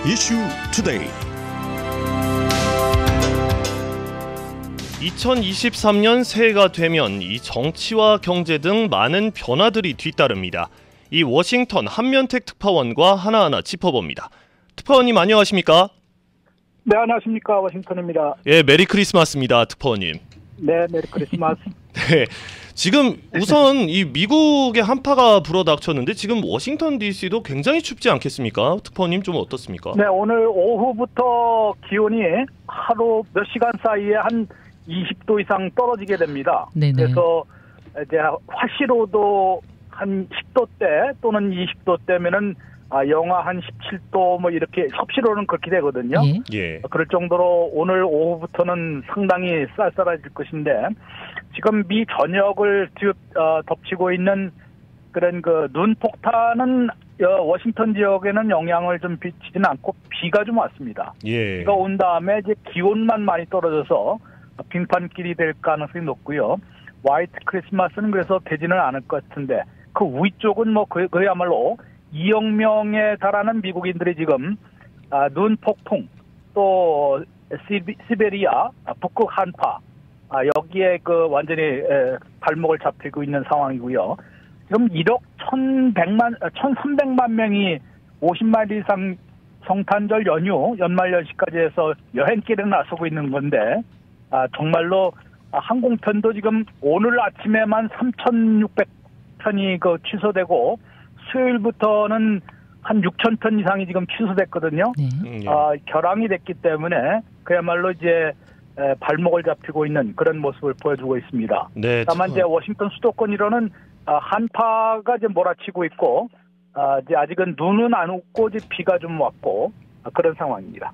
이슈 투데이. 2023년 새해가 되면 이 정치와 경제 등 많은 변화들이 뒤따릅니다. 이 워싱턴 한면택 특파원과 하나하나 짚어봅니다. 특파원님 안녕하십니까? 네, 안녕하십니까. 워싱턴입니다. 예, 메리 크리스마스입니다, 특파원님. 네, 메리 크리스마스. 네, 지금 우선 이 미국의 한파가 불어닥쳤는데 지금 워싱턴 DC도 굉장히 춥지 않겠습니까? 특파원님 좀 어떻습니까? 네, 오늘 오후부터 기온이 하루 몇 시간 사이에 한 20도 이상 떨어지게 됩니다. 네네. 그래서 이제 화씨로도 한 10도대 또는 20도대면은 영하 한 17도 뭐 이렇게 섭씨로는 그렇게 되거든요. 예. 그럴 정도로 오늘 오후부터는 상당히 쌀쌀해질 것인데 지금 미 전역을 덮치고 있는 그런 그 눈 폭탄은 워싱턴 지역에는 영향을 좀 미치지는 않고 비가 좀 왔습니다. 예. 비가 온 다음에 이제 기온만 많이 떨어져서 빙판길이 될 가능성이 높고요. 화이트 크리스마스는 그래서 되지는 않을 것 같은데 그 위쪽은 뭐 그야말로 2억 명에 달하는 미국인들이 지금 눈 폭풍 또 시베리아 북극 한파 여기에 그 완전히 발목을 잡히고 있는 상황이고요. 지금 1억 1,300만 명이 50마일 이상 성탄절 연휴 연말 연시까지 해서 여행길에 나서고 있는 건데 정말로 항공편도 지금 오늘 아침에만 3,600편이 취소되고 수요일부터는 한 6,000편 이상이 지금 취소됐거든요. 결항이 됐기 때문에 그야말로 이제 발목을 잡히고 있는 그런 모습을 보여주고 있습니다. 네, 다만 이제 워싱턴 수도권으로는 한파가 이제 몰아치고 있고 이제 아직은 눈은 안 오고 이제 비가 좀 왔고 그런 상황입니다.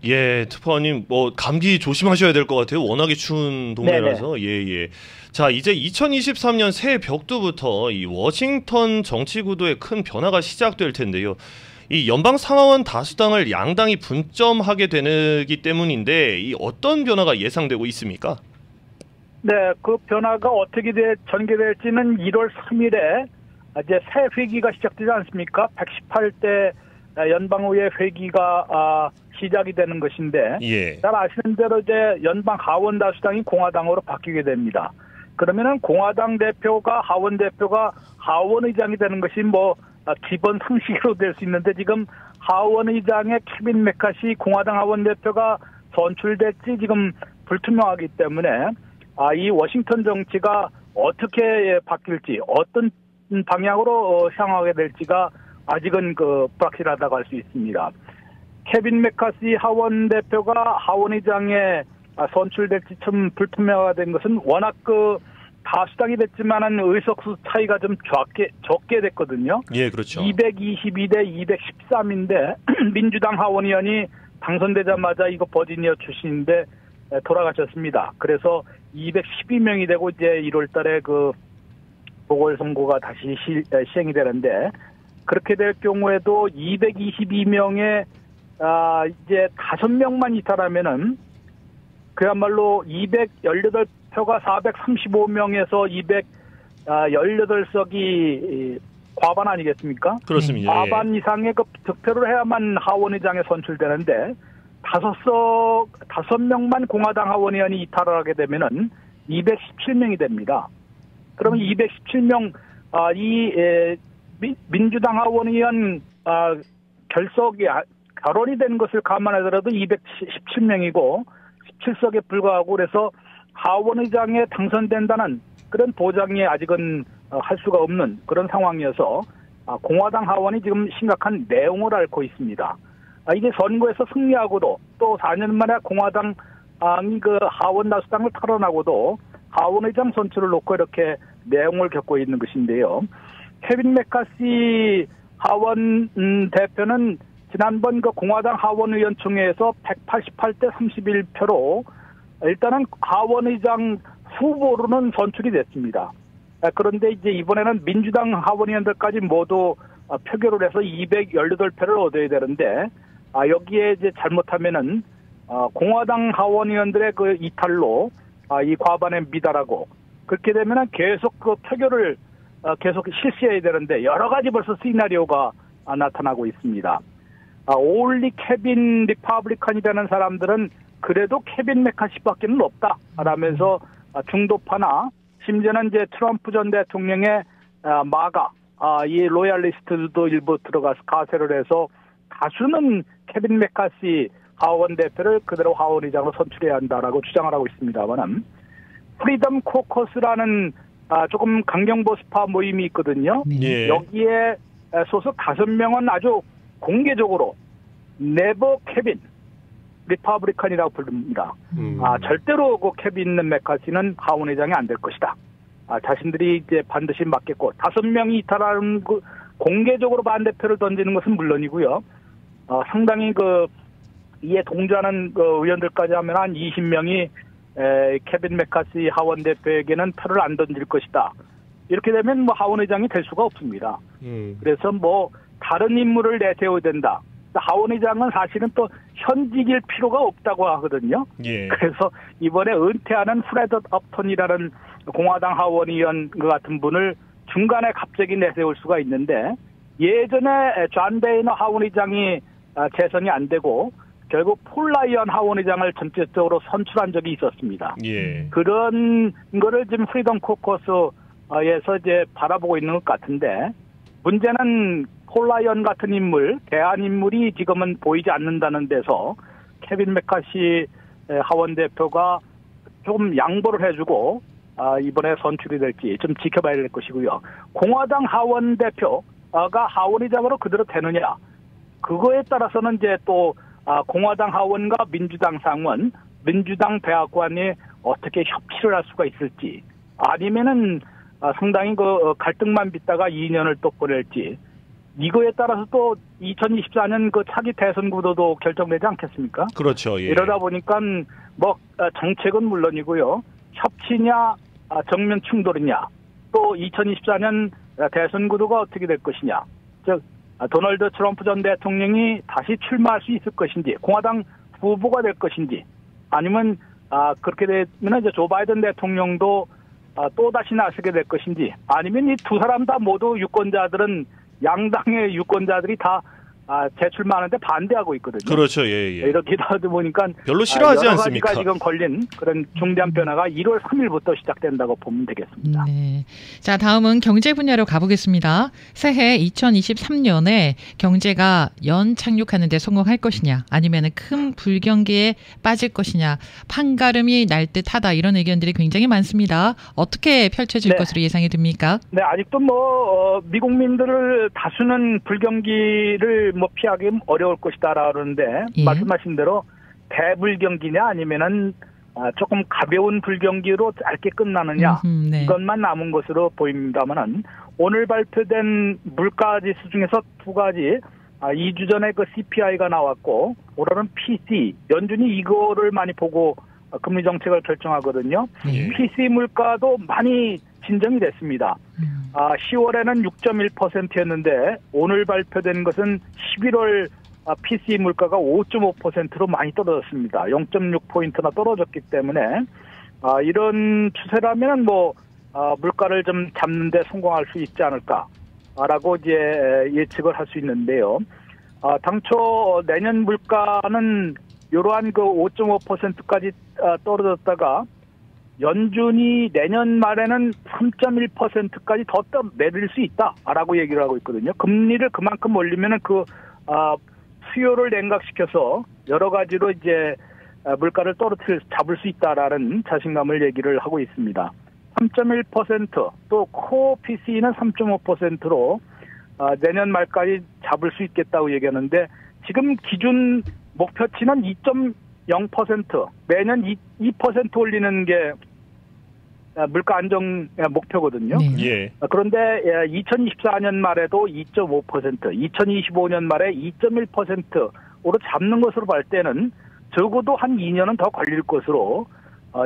예, 특파원님 뭐 감기 조심하셔야 될 것 같아요. 워낙에 추운 동네라서. 예. 자, 이제 2023년 새해 벽두부터 이 워싱턴 정치 구도에 큰 변화가 시작될 텐데요. 이 연방 상하원 다수당을 양당이 분점하게 되기 때문인데 이 어떤 변화가 예상되고 있습니까? 네, 그 변화가 어떻게 전개될지는 1월 3일에 이제 새 회기가 시작되지 않습니까? 118대 연방의회 회기가 시작이 되는 것인데 잘 아시는 대로 이제 연방 하원 다수당이 공화당으로 바뀌게 됩니다. 그러면은 공화당 대표가 하원 대표가 하원 의장이 되는 것이 뭐 기본 상식으로 될 수 있는데 지금 하원 의장의 케빈 메카시 공화당 하원 대표가 선출될지 지금 불투명하기 때문에 이 워싱턴 정치가 어떻게 바뀔지 어떤 방향으로 향하게 될지가 아직은 불확실하다고 할 수 있습니다. 케빈 메카시 하원 대표가 하원 의장에 선출될지 좀 불투명하게 된 것은 워낙 다수당이 됐지만은 의석수 차이가 좀 적게 됐거든요. 예, 그렇죠. 222대 213인데 민주당 하원 의원이 당선되자마자 이거 버지니아 출신인데 돌아가셨습니다. 그래서 212명이 되고 이제 1월 달에 보궐선거가 다시 시행이 되는데 그렇게 될 경우에도 222명의 이제 5명만 이탈하면은 그야말로 218표가 435명에서 218석이 과반 아니겠습니까? 그렇습니다. 과반 이상의 득표를 해야만 하원의장에 선출되는데 5명만 공화당 하원의원이 이탈을 하게 되면은 217명이 됩니다. 그러면 217명 민주당 하원의원 결론이 된 것을 감안하더라도 217명이고 17석에 불과하고 그래서 하원의장에 당선된다는 그런 보장이 아직은 할 수가 없는 그런 상황이어서 공화당 하원이 지금 심각한 내용을 앓고 있습니다. 이게 선거에서 승리하고도 또 4년 만에 공화당이 하원 다수당을 탈환하고도 하원의장 선출을 놓고 이렇게 내용을 겪고 있는 것인데요. 케빈 메카시 하원 대표는 지난번 공화당 하원의원총회에서 188대 31표로 일단은 하원의장 후보로는 선출이 됐습니다. 그런데 이제 이번에는 민주당 하원의원들까지 모두 표결을 해서 218표를 얻어야 되는데 여기에 이제 잘못하면은 공화당 하원의원들의 이탈로 이 과반에 미달하고 그렇게 되면은 계속 표결을 계속 실시해야 되는데 여러 가지 벌써 시나리오가 나타나고 있습니다. 올리 케빈 리퍼블리칸이라는 사람들은 그래도 케빈 메카시밖에는 없다라면서 중도파나 심지어는 이제 트럼프 전 대통령의 마가 이 로얄리스트들도 일부 들어가서 가세를 해서 다수는 케빈 메카시 하원 대표를 그대로 하원 의장으로 선출해야 한다라고 주장을 하고 있습니다만은 프리덤 코커스라는 조금 강경보수파 모임이 있거든요. 예. 여기에 소속 5명은 아주 공개적으로 네버 케빈 리퍼블리칸이라고 부릅니다. 절대로 그 케빈 메카시는 하원 의장이 안 될 것이다. 자신들이 이제 반드시 맡겠고 5명이 이탈하는 그 공개적으로 반대표를 던지는 것은 물론이고요. 상당히 그 이에 동조하는 그 의원들까지 하면 한 20명이 케빈 메카시 하원 대표에게는 표를 안 던질 것이다. 이렇게 되면 뭐 하원 의장이 될 수가 없습니다. 그래서 뭐 다른 인물을 내세워야 된다. 하원 의장은 사실은 또 현직일 필요가 없다고 하거든요. 예. 그래서 이번에 은퇴하는 프레드 업턴이라는 공화당 하원 의원 같은 분을 중간에 갑자기 내세울 수가 있는데 예전에 존 베이너 하원 의장이 재선이 안 되고 결국 폴 라이언 하원 의장을 전체적으로 선출한 적이 있었습니다. 예. 그런 거를 지금 프리덤 코커스에서 이제 바라보고 있는 것 같은데 문제는 폴 라이언 같은 인물, 대안 인물이 지금은 보이지 않는다는 데서 케빈 메카시 하원 대표가 좀 양보를 해주고 이번에 선출이 될지 좀 지켜봐야 될 것이고요. 공화당 하원 대표가 하원 의장으로 그대로 되느냐 그거에 따라서는 이제 또 공화당 하원과 민주당 상원, 민주당 대학관이 어떻게 협치를 할 수가 있을지 아니면은 상당히 그 갈등만 빚다가 2년을 또 보낼지 이거에 따라서 또 2024년 그 차기 대선 구도도 결정되지 않겠습니까? 그렇죠. 예. 이러다 보니까 뭐 정책은 물론이고요. 협치냐 정면 충돌이냐 또 2024년 대선 구도가 어떻게 될 것이냐 즉 도널드 트럼프 전 대통령이 다시 출마할 수 있을 것인지 공화당 후보가 될 것인지 아니면 그렇게 되면 이제 조 바이든 대통령도 또 다시 나서게 될 것인지 아니면 이 두 사람 다 모두 유권자들은 양당의 유권자들이 다 재출마하는데 반대하고 있거든요. 그렇죠. 예, 예. 이렇게 하다 보니까 별로 싫어하지 여러 않습니까? 가지가 지금 걸린 그런 중대한 변화가 1월 3일부터 시작된다고 보면 되겠습니다. 네. 자, 다음은 경제 분야로 가보겠습니다. 새해 2023년에 경제가 연착륙하는 데 성공할 것이냐 아니면 큰 불경기에 빠질 것이냐 판가름이 날 듯하다 이런 의견들이 굉장히 많습니다. 어떻게 펼쳐질 것으로 예상이 됩니까? 네, 아직도 뭐 미국민들을 다수는 불경기를 뭐 피하기 어려울 것이다라 그러는데 예. 말씀하신 대로 대불경기냐 아니면은 조금 가벼운 불경기로 짧게 끝나느냐 네. 이것만 남은 것으로 보입니다만은 오늘 발표된 물가지수 중에서 두 가지 2주 전에 그 CPI가 나왔고 올해는 PC 연준이 이거를 많이 보고 금리 정책을 결정하거든요. 예. PC 물가도 많이 진정이 됐습니다. 10월에는 6.1%였는데 오늘 발표된 것은 11월 PC 물가가 5.5%로 많이 떨어졌습니다. 0.6포인트나 떨어졌기 때문에 이런 추세라면 뭐 물가를 좀 잡는 데 성공할 수 있지 않을까라고 이제 예측을 할 수 있는데요. 당초 내년 물가는 이러한 그 5.5%까지 떨어졌다가 연준이 내년 말에는 3.1%까지 더 내릴 수 있다라고 얘기를 하고 있거든요. 금리를 그만큼 올리면은 그 수요를 냉각시켜서 여러 가지로 이제 물가를 잡을 수 있다라는 자신감을 얘기를 하고 있습니다. 3.1% 또 코어 PC는 3.5%로 내년 말까지 잡을 수 있겠다고 얘기하는데 지금 기준 목표치는 2.0% 매년 2% 올리는 게 물가 안정 목표거든요. 네. 예. 그런데 2024년 말에도 2.5%, 2025년 말에 2.1%로 잡는 것으로 볼 때는 적어도 한 2년은 더 걸릴 것으로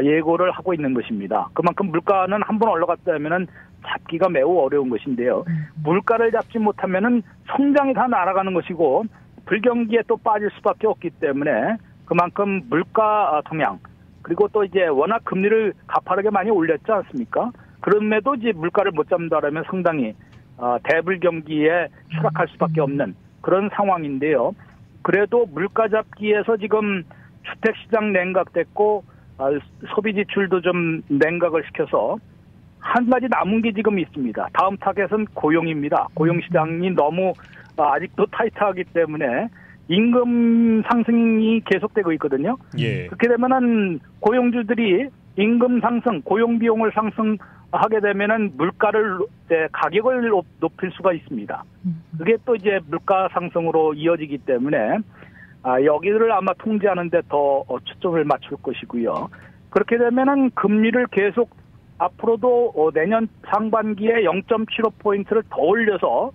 예고를 하고 있는 것입니다. 그만큼 물가는 한번 올라갔다면은 잡기가 매우 어려운 것인데요. 물가를 잡지 못하면은 성장이 다 날아가는 것이고 불경기에 또 빠질 수밖에 없기 때문에 그만큼 물가 동향 그리고 또 이제 워낙 금리를 가파르게 많이 올렸지 않습니까? 그럼에도 이제 물가를 못 잡는다라면 상당히 대불경기에 추락할 수밖에 없는 그런 상황인데요. 그래도 물가 잡기에서 지금 주택시장 냉각됐고 소비 지출도 좀 냉각을 시켜서 한 가지 남은 게 지금 있습니다. 다음 타겟은 고용입니다. 고용시장이 너무 아직도 타이트하기 때문에 임금 상승이 계속되고 있거든요. 예. 그렇게 되면은 고용주들이 임금 상승, 고용 비용을 상승하게 되면은 물가를 가격을 높일 수가 있습니다. 그게 또 이제 물가 상승으로 이어지기 때문에 여기를 아마 통제하는 데 더 초점을 맞출 것이고요. 그렇게 되면은 금리를 계속 앞으로도 내년 상반기에 0.75포인트를 더 올려서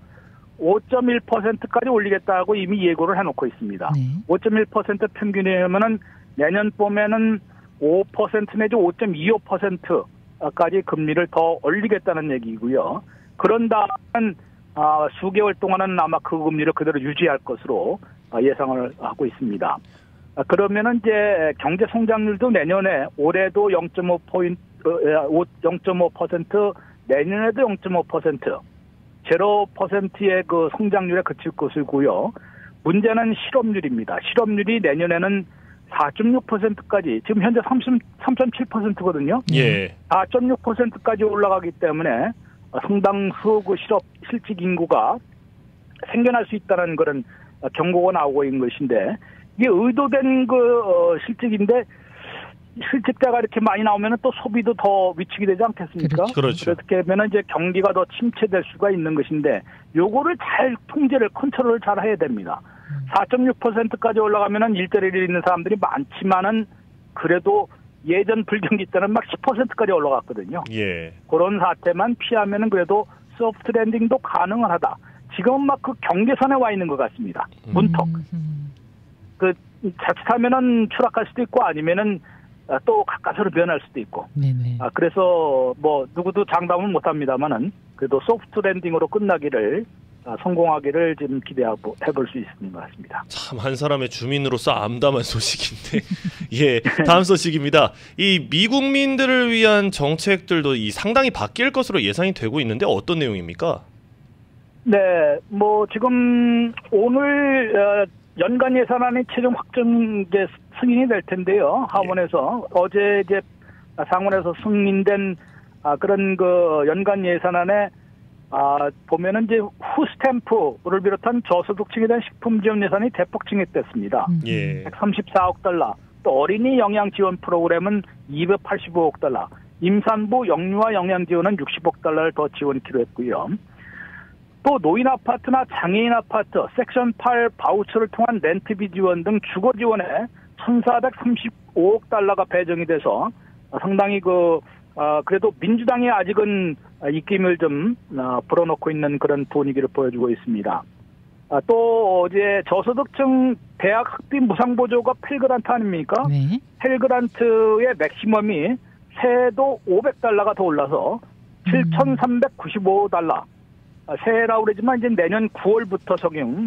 5.1%까지 올리겠다고 이미 예고를 해놓고 있습니다. 네. 5.1% 평균이면은 내년 봄에는 5% 내지 5.25%까지 금리를 더 올리겠다는 얘기고요. 그런 다음은 수개월 동안은 아마 그 금리를 그대로 유지할 것으로 예상을 하고 있습니다. 그러면은 이제 경제 성장률도 내년에 올해도 0.5%, 내년에도 0.5%, 0%의 그 성장률에 그칠 것이고요. 문제는 실업률입니다. 실업률이 내년에는 4.6%까지, 지금 현재 3.7%거든요. 예. 4.6%까지 올라가기 때문에 상당수 그 실직 인구가 생겨날 수 있다는 그런 경고가 나오고 있는 것인데, 이게 의도된 그 실직인데, 실직자가 이렇게 많이 나오면 또 소비도 더 위축이 되지 않겠습니까? 그렇죠. 그렇게 되면 이제 경기가 더 침체될 수가 있는 것인데, 요거를 잘 컨트롤을 잘 해야 됩니다. 4.6%까지 올라가면은 일자리를 잃는 사람들이 많지만은 그래도 예전 불경기 때는 막 10%까지 올라갔거든요. 예. 그런 사태만 피하면은 그래도 소프트 랜딩도 가능은 하다. 지금은 막 그 경계선에 와 있는 것 같습니다. 문턱. 그 자칫하면은 추락할 수도 있고 아니면은 또 가까스로 변할 수도 있고. 네네. 그래서 뭐 누구도 장담은 못합니다만은 그래도 소프트 랜딩으로 끝나기를 성공하기를 지금 기대해볼 수 있는 것 같습니다. 참 한 사람의 주민으로서 암담한 소식인데 예, 다음 소식입니다. 이 미국민들을 위한 정책들도 상당히 바뀔 것으로 예상이 되고 있는데 어떤 내용입니까? 네, 뭐 지금 오늘 연간 예산안이 최종 확정 승인이 될 텐데요. 하원에서 어제 이제 상원에서 승인된 그런 그 연간 예산안에 보면은 이제 후스탬프를 비롯한 저소득층에 대한 식품 지원 예산이 대폭 증액됐습니다. 예. 134억 달러. 또 어린이 영양 지원 프로그램은 285억 달러. 임산부 영유아 영양 지원은 60억 달러를 더 지원키로 했고요. 또 노인 아파트나 장애인 아파트, 섹션 8 바우처를 통한 렌트비 지원 등 주거 지원에 1,435억 달러가 배정이 돼서 상당히 그래도 민주당이 아직은 입김을 좀 불어넣고 있는 그런 분위기를 보여주고 있습니다. 또 어제 저소득층 대학 학비 무상보조가 펠그란트 아닙니까? 네. 펠그란트의 맥시멈이 새해도 500달러가 더 올라서 7,395달러. 새해라고 그러지만 이제 내년 9월부터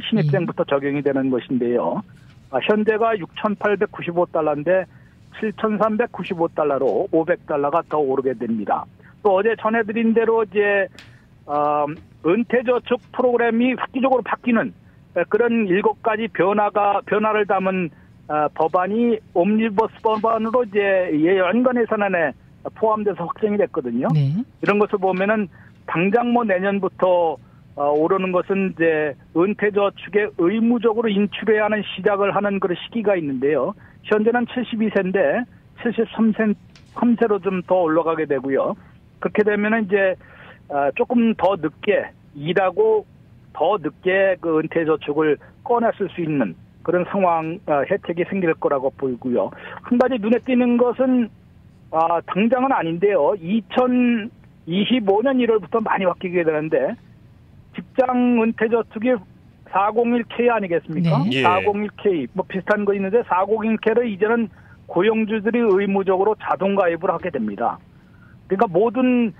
신입생부터 적용이 되는 것인데요. 현재가 6,895달러인데 7,395달러로 500달러가 더 오르게 됩니다. 또 어제 전해드린 대로 이제 은퇴저축 프로그램이 획기적으로 바뀌는 그런 7가지 변화를 담은 법안이 옴니버스 법안으로 이제 연간 예산안에 포함돼서 확정이 됐거든요. 네. 이런 것을 보면은 당장 뭐 내년부터 오르는 것은 이제 은퇴저축에 의무적으로 인출해야 하는 시작을 하는 그런 시기가 있는데요. 현재는 72세인데 73세로 좀 더 올라가게 되고요. 그렇게 되면은 이제 조금 더 늦게 일하고 더 늦게 그 은퇴저축을 꺼냈을 수 있는 그런 상황 혜택이 생길 거라고 보이고요. 한 가지 눈에 띄는 것은 당장은 아닌데요. 2025년 1월부터 많이 바뀌게 되는데 직장 은퇴저축이 401k 아니겠습니까? 네. 예. 401k 뭐 비슷한 거 있는데 401k를 이제는 고용주들이 의무적으로 자동 가입을 하게 됩니다. 그러니까 모든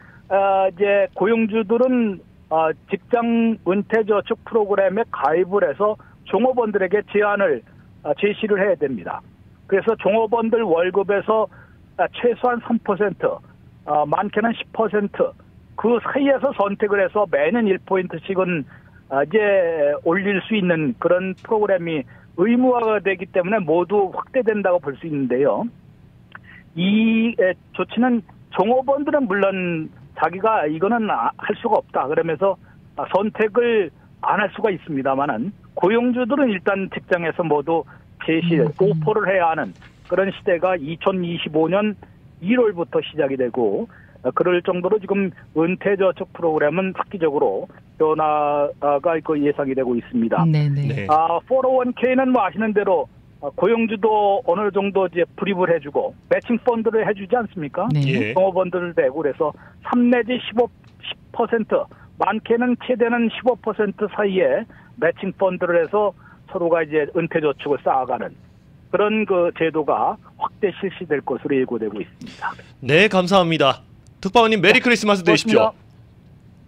이제 고용주들은 직장 은퇴저축 프로그램에 가입을 해서 종업원들에게 제시를 해야 됩니다. 그래서 종업원들 월급에서 최소한 3%, 많게는 10%, 그 사이에서 선택을 해서 매년 1포인트씩은 이제 올릴 수 있는 그런 프로그램이 의무화가 되기 때문에 모두 확대된다고 볼 수 있는데요. 이 조치는 종업원들은 물론 자기가 이거는 할 수가 없다 그러면서 선택을 안 할 수가 있습니다만은 고용주들은 일단 직장에서 모두 제시, 오퍼를 해야 하는 그런 시대가 2025년 1월부터 시작이 되고 그럴 정도로 지금 은퇴저축 프로그램은 획기적으로 변화가 예상이 되고 있습니다. 네네. 네. 401k는 뭐 아시는 대로 고용주도 어느 정도 이제 불입을 해주고 매칭 펀드를 해주지 않습니까? 네. 예. 종업원들을 내고 그래서 3 내지 10% 많게는 최대는 15% 사이에 매칭 펀드를 해서 서로가 이제 은퇴저축을 쌓아가는 그런 그 제도가 확대 실시될 것으로 예고되고 있습니다. 네, 감사합니다. 특파원님 메리 크리스마스 되십시오.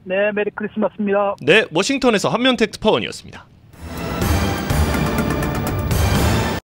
네, 메리 크리스마스입니다. 네, 워싱턴에서 한면택 특파원이었습니다.